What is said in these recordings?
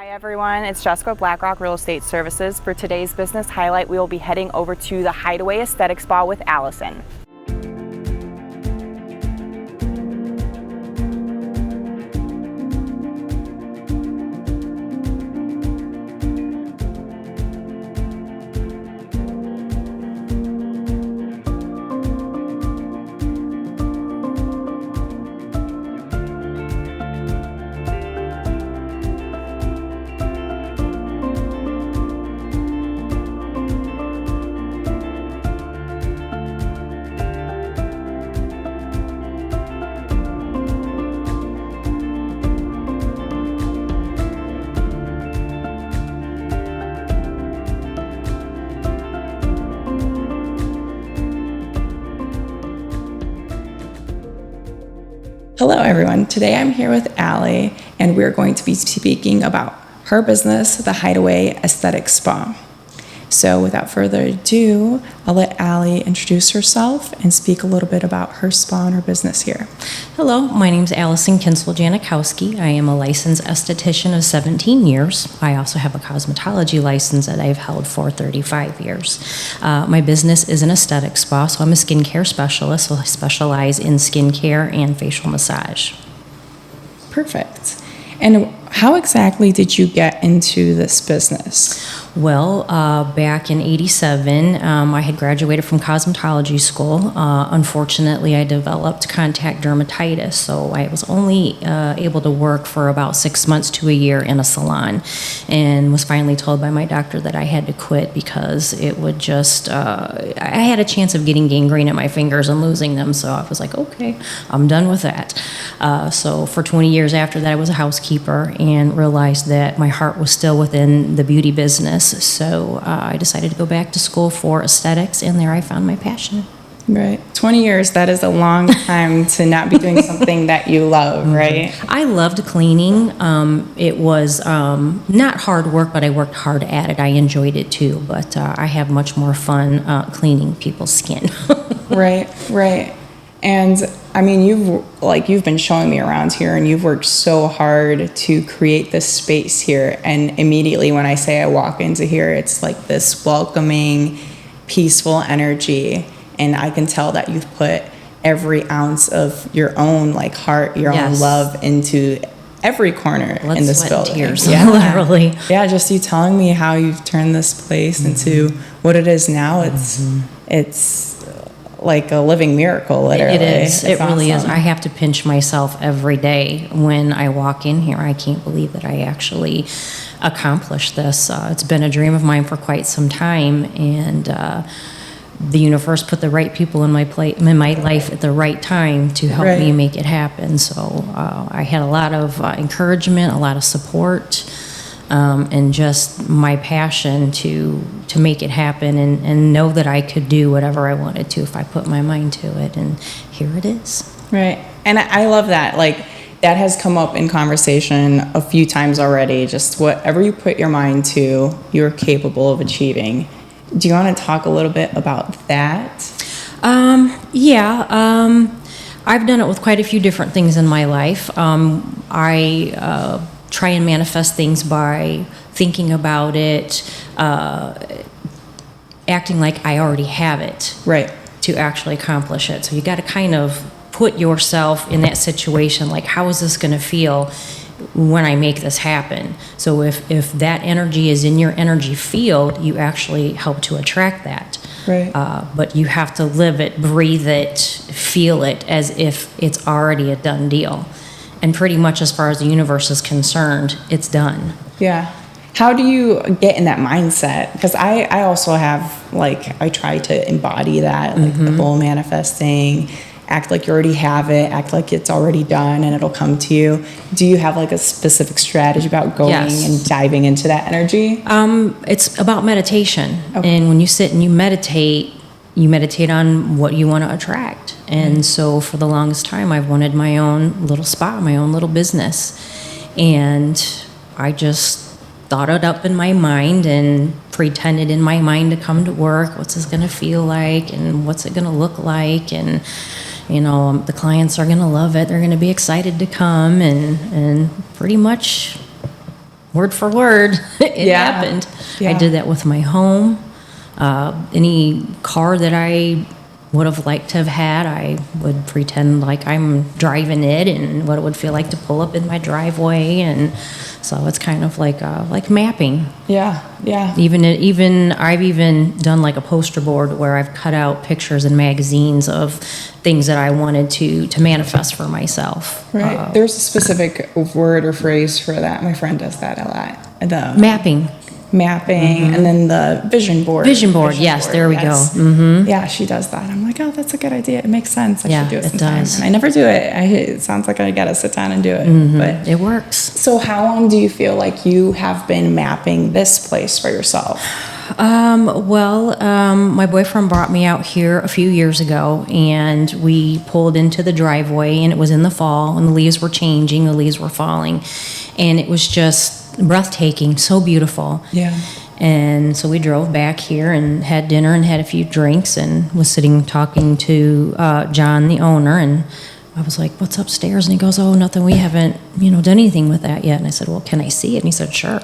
Hi everyone, it's Jasica with BlackRock Real Estate Services. For today's business highlight, we will be heading over to the Hideaway Esthetic Spa with Allison. Hello everyone, today I'm here with Allie and we're going to be speaking about her business, the Hideaway Esthetic Spa. So without further ado, I'll let Allie introduce herself and speak a little bit about her spa and her business here. Hello, my name is Allison Kinsel-Janikowski. I am a licensed esthetician of 17 years. I also have a cosmetology license that I've held for 35 years. My business is an aesthetic spa, so I'm a skincare specialist, so I specialize in skincare and facial massage. Perfect. And how exactly did you get into this business? Well, back in '87, I had graduated from cosmetology school. Unfortunately, I developed contact dermatitis, so I was only able to work for about 6 months to a year in a salon, and was finally told by my doctor that I had to quit because it would just, I had a chance of getting gangrene in my fingers and losing them, so I was like, okay, I'm done with that. So for 20 years after that, I was a housekeeper and realized that my heart was still within the beauty business. So I decided to go back to school for aesthetics, and there I found my passion. Right. 20 years, that is a long time to not be doing something that you love, right? I loved cleaning. It was not hard work, but I worked hard at it. I enjoyed it too, but I have much more fun cleaning people's skin. Right. And I mean, you've been showing me around here and you've worked so hard to create this space here. And immediately when I say I walk into here, it's like this welcoming, peaceful energy. And I can tell that you've put every ounce of your own heart, your own love into every corner in this building. Tears, literally. Yeah, just you telling me how you've turned this place into what it is now. It's like a living miracle, literally. It is. It really is. Awesome. I have to pinch myself every day when I walk in here. I can't believe that I actually accomplished this. It's been a dream of mine for quite some time, and the universe put the right people in my life at the right time to help me make it happen. So I had a lot of encouragement, a lot of support, and just my passion to make it happen and know that I could do whatever I wanted to if I put my mind to it. And here it is. Right. And I love that. That has come up in conversation a few times already. Just whatever you put your mind to, you're capable of achieving. Do you want to talk a little bit about that? I've done it with quite a few different things in my life. I try and manifest things by thinking about it, acting like I already have it, right, to actually accomplish it. So you got to kind of put yourself in that situation, like, how is this going to feel when I make this happen? So if that energy is in your energy field, you actually help to attract that. Right. But you have to live it, breathe it, feel it as if it's already a done deal. And pretty much as far as the universe is concerned, it's done. Yeah. How do you get in that mindset? Because I also have, I try to embody that, the whole manifesting, act like you already have it, act like it's already done and it'll come to you. Do you have a specific strategy about going and diving into that energy? It's about meditation. Okay. And when you sit and you meditate on what you want to attract. And so for the longest time, I've wanted my own little spa, my own little business. And I just thought it up in my mind and pretended in my mind to come to work. What's this going to feel like? And what's it going to look like? And, the clients are going to love it. They're going to be excited to come. And pretty much word for word, it happened. Yeah. I did that with my home. Any car that I would have liked to have had, I would pretend like I'm driving it and what it would feel like to pull up in my driveway, and so it's kind of like mapping. Yeah, yeah. Even I've even done like a poster board where I've cut out pictures in magazines of things that I wanted to manifest for myself. Right. There's a specific word or phrase for that. My friend does that a lot. The Mapping. and then the vision board. Vision board, yes, there we go. Yeah, she does that. I'm like, oh, that's a good idea. It makes sense. I Yeah, should do it it sometime. does. And I never do it. It sounds like I gotta sit down and do it. But It works. so how long do you feel like you have been mapping this place for yourself? My boyfriend brought me out here a few years ago, and we pulled into the driveway, and it was in the fall, and the leaves were changing, the leaves were falling, and it was just breathtaking, so beautiful. Yeah. And so we drove back here and had dinner and had a few drinks and was sitting talking to John, the owner, and I was like, what's upstairs? And he goes, oh, nothing, we haven't, done anything with that yet. And I said, well, can I see it? And he said, sure.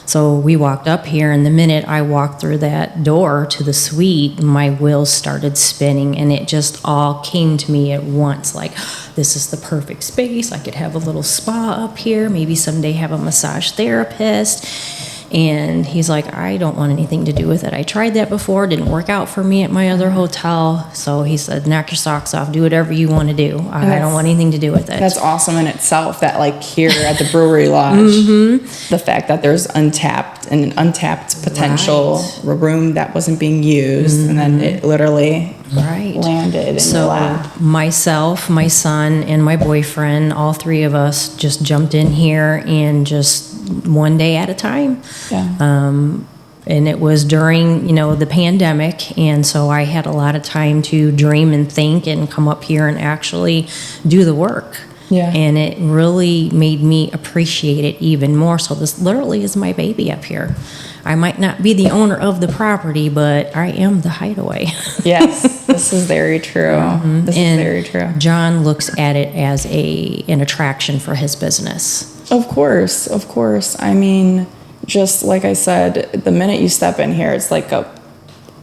So we walked up here, and the minute I walked through that door to the suite, my wheels started spinning, and it just all came to me at once, like, this is the perfect space. I could have a little spa up here, maybe someday have a massage therapist. And he's like, I don't want anything to do with it. I tried that before, didn't work out for me at my other hotel. So he said, knock your socks off, do whatever you want to do. I don't want anything to do with it. That's awesome in itself, that like here at the Brewery Lodge, the fact that there's untapped potential room that wasn't being used, and then it literally landed in your lap. Myself, my son, and my boyfriend, all three of us just jumped in here and just one day at a time. Yeah. And it was during, the pandemic, and so I had a lot of time to dream and think and come up here and actually do the work. Yeah. And it really made me appreciate it even more. So this literally is my baby up here. I might not be the owner of the property, but I am the Hideaway. Yes, this is very true. This is very true. John looks at it as an attraction for his business. Of course, of course. I mean, just like I said, the minute you step in here, it's like a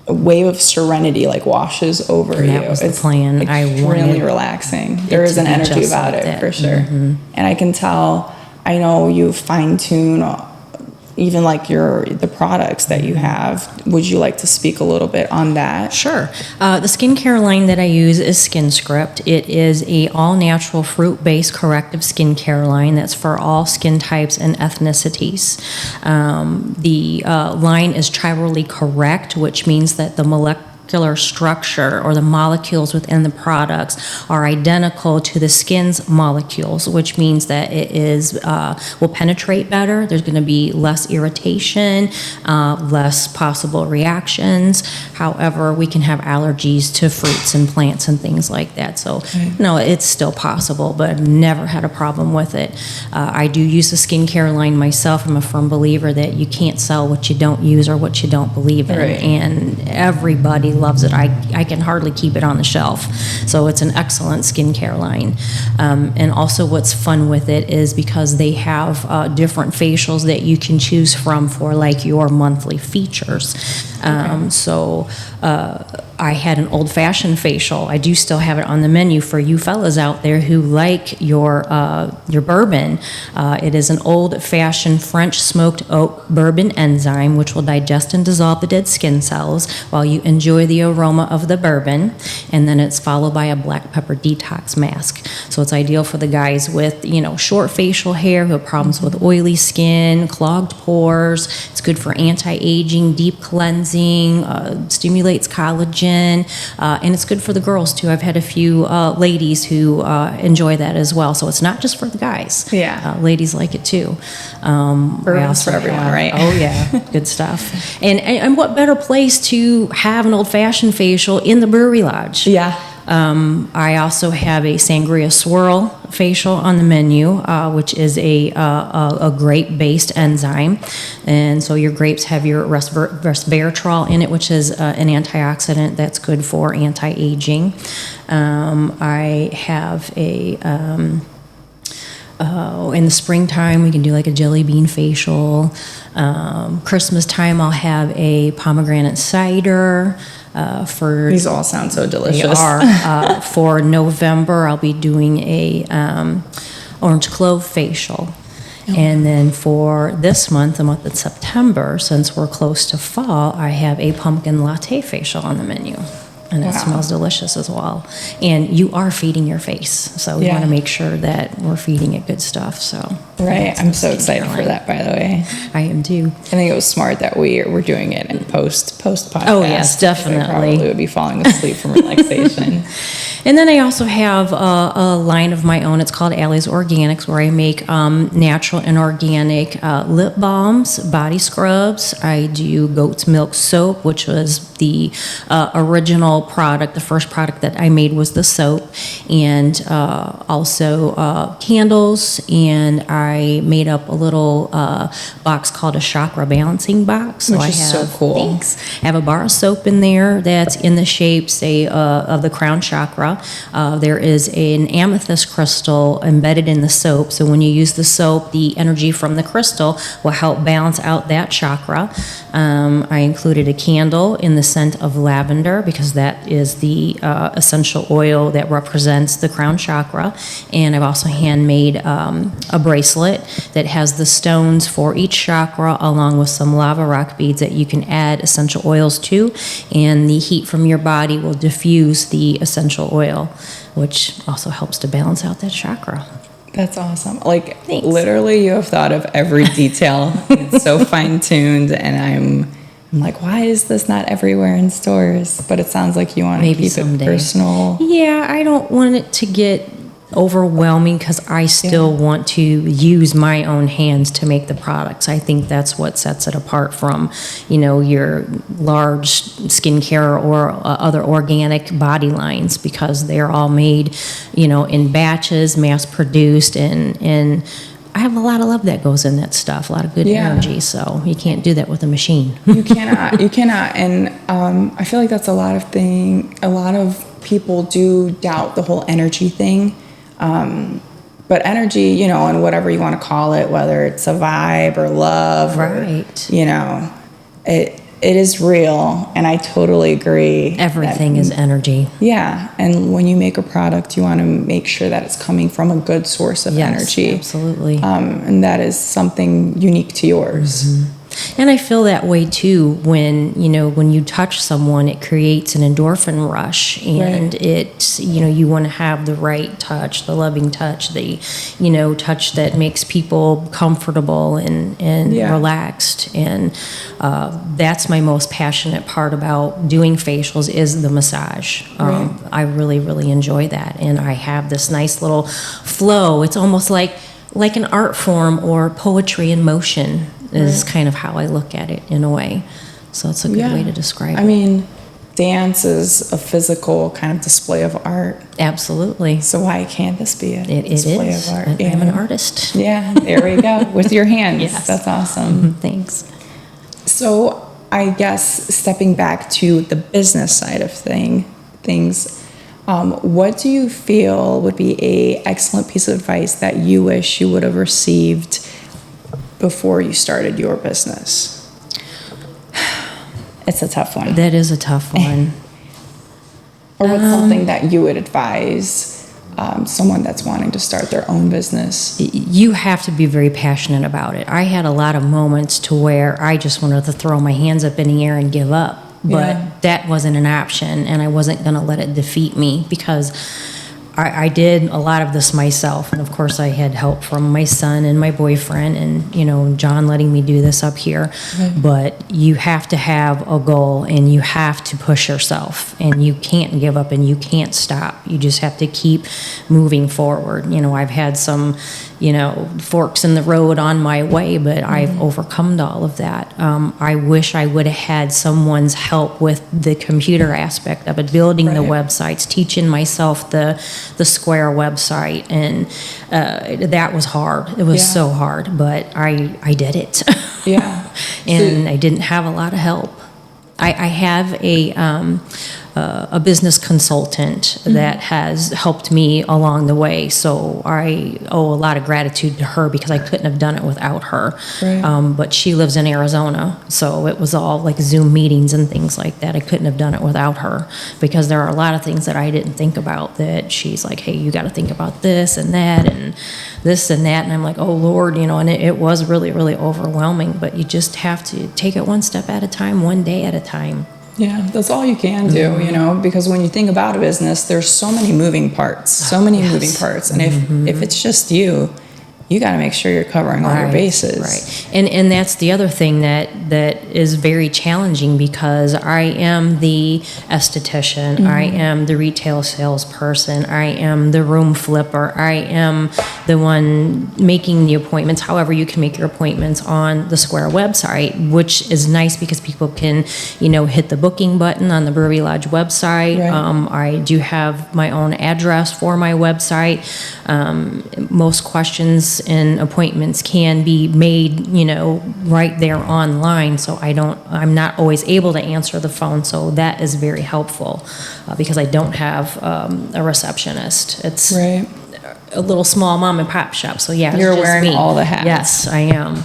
wave of serenity like washes over you. That was the plan. Extremely relaxing. There is an energy about it for sure. And I can tell. I know you fine tune even like the products that you have. Would you like to speak a little bit on that? Sure. The skincare line that I use is Skin Script. It is a all-natural fruit-based corrective skincare line that's for all skin types and ethnicities. The line is tribally correct, which means that the molecular structure or the molecules within the products are identical to the skin's molecules, which means that it will penetrate better. There's going to be less irritation, less possible reactions. However, we can have allergies to fruits and plants and things like that. So, no, it's still possible, but I've never had a problem with it. I do use the skincare line myself. I'm a firm believer that you can't sell what you don't use or what you don't believe in. Right. And everybody loves it. I can hardly keep it on the shelf. So it's an excellent skincare line. And also what's fun with it is because they have different facials that you can choose from for like your monthly features. I had an old-fashioned facial. I do still have it on the menu for you fellas out there who like your bourbon. It is an old-fashioned French smoked oak bourbon enzyme, which will digest and dissolve the dead skin cells while you enjoy the aroma of the bourbon. And then it's followed by a black pepper detox mask. So it's ideal for the guys with, short facial hair who have problems with oily skin, clogged pores. It's good for anti-aging, deep cleansing, stimulates collagen. And it's good for the girls too. I've had a few ladies who enjoy that as well. So it's not just for the guys. Yeah. Ladies like it too. Bourbon's for everyone, right? Oh yeah, good stuff. And what better place to have an old-fashioned facial in the Brewery Lodge? Yeah. I also have a sangria swirl facial on the menu, which is a grape-based enzyme. And so your grapes have your resveratrol in it, which is an antioxidant that's good for anti-aging. I have In the springtime, we can do like a jelly bean facial. Christmas time, I'll have a pomegranate cider. For These all sound so delicious. They are. For November, I'll be doing a orange clove facial. And then for this month, the month of September, since we're close to fall, I have a pumpkin latte facial on the menu. And it smells delicious as well. And you are feeding your face. So we want to make sure that we're feeding it good stuff. So right. I'm so excited for that, by the way. I am too. I think it was smart that we're doing it in post podcast. Oh, yes, definitely. I probably would be falling asleep from relaxation. And then I also have a line of my own. It's called Allie's Organics, where I make natural and organic lip balms, body scrubs. I do goat's milk soap, which was the original product. The first product that I made was the soap, and also candles. And I made up a little box called a chakra balancing box. Which is so cool. Thanks. I have a bar of soap in there that's in the shape, say, of the crown chakra. There is an amethyst crystal embedded in the soap, so when you use the soap, the energy from the crystal will help balance out that chakra. I included a candle in the scent of lavender because that is the essential oil that represents the crown chakra. And I've also handmade a bracelet that has the stones for each chakra along with some lava rock beads that you can add essential oils to, and the heat from your body will diffuse the essential oil, which also helps to balance out that chakra. That's awesome. Like, Thanks. literally, you have thought of every detail. It's so fine-tuned, and I'm like, why is this not everywhere in stores? But it sounds like you want to keep it personal. Yeah, I don't want it to get overwhelming because I still want to use my own hands to make the products. I think that's what sets it apart from, your large skincare or other organic body lines, because they're all made, in batches, mass produced, and I have a lot of love that goes in that stuff, a lot of good energy. So you can't do that with a machine. You cannot. And I feel like that's a lot of people do doubt the whole energy thing. But energy, and whatever you want to call it, whether it's a vibe or love, right? Or, it is real, and I totally agree. Everything is energy. Yeah, and when you make a product, you want to make sure that it's coming from a good source of energy. Absolutely. And that is something unique to yours. Mm-hmm. And I feel that way too when you touch someone, it creates an endorphin rush, and it's, you want to have the right touch, the loving touch, the, touch that makes people comfortable and relaxed. And that's my most passionate part about doing facials is the massage. I really, really enjoy that. And I have this nice little flow. It's almost like an art form or poetry in motion. Is kind of how I look at it in a way. So it's a good way to describe it. I mean, dance is a physical kind of display of art. Absolutely. So why can't this be a display of art? I'm an artist. Yeah, there we go. With your hands. Yes. That's awesome. Thanks. So I guess stepping back to the business side of things, what do you feel would be a excellent piece of advice that you wish you would have received before you started your business? It's a tough one. That is a tough one. Or what's something that you would advise someone that's wanting to start their own business? You have to be very passionate about it. I had a lot of moments to where I just wanted to throw my hands up in the air and give up. But that wasn't an option, and I wasn't going to let it defeat me, because I did a lot of this myself, and of course I had help from my son and my boyfriend and, John letting me do this up here. But you have to have a goal, and you have to push yourself, and you can't give up, and you can't stop. You just have to keep moving forward. I've had some, forks in the road on my way, but I've overcome all of that. I wish I would have had someone's help with the computer aspect of it, building the websites, teaching myself the Square website, and that was hard. It was so hard, but I did it. And I didn't have a lot of help. I have a business consultant that has helped me along the way. So I owe a lot of gratitude to her because I couldn't have done it without her. Right. But she lives in Arizona, so it was all like Zoom meetings and things like that. I couldn't have done it without her because there are a lot of things that I didn't think about that she's like, hey, you got to think about this and that and this and that. And I'm like, oh, Lord, and it was really, really overwhelming. But you just have to take it one step at a time, one day at a time. Yeah, that's all you can do, because when you think about a business, there's so many moving parts, And if it's just you got to make sure you're covering all your bases. Right. And that's the other thing that is very challenging because I am the esthetician, I am the retail salesperson, I am the room flipper, I am the one making the appointments, however you can make your appointments on the Square website, which is nice because people can, hit the booking button on the Brewery Lodge website. Right. I do have my own address for my website. Most questions and appointments can be made, right there online. So I'm not always able to answer the phone. So that is very helpful because I don't have a receptionist. It's Right. a little small mom and pop shop. So yeah, You're it's just wearing me. all the hats. Yes, I am.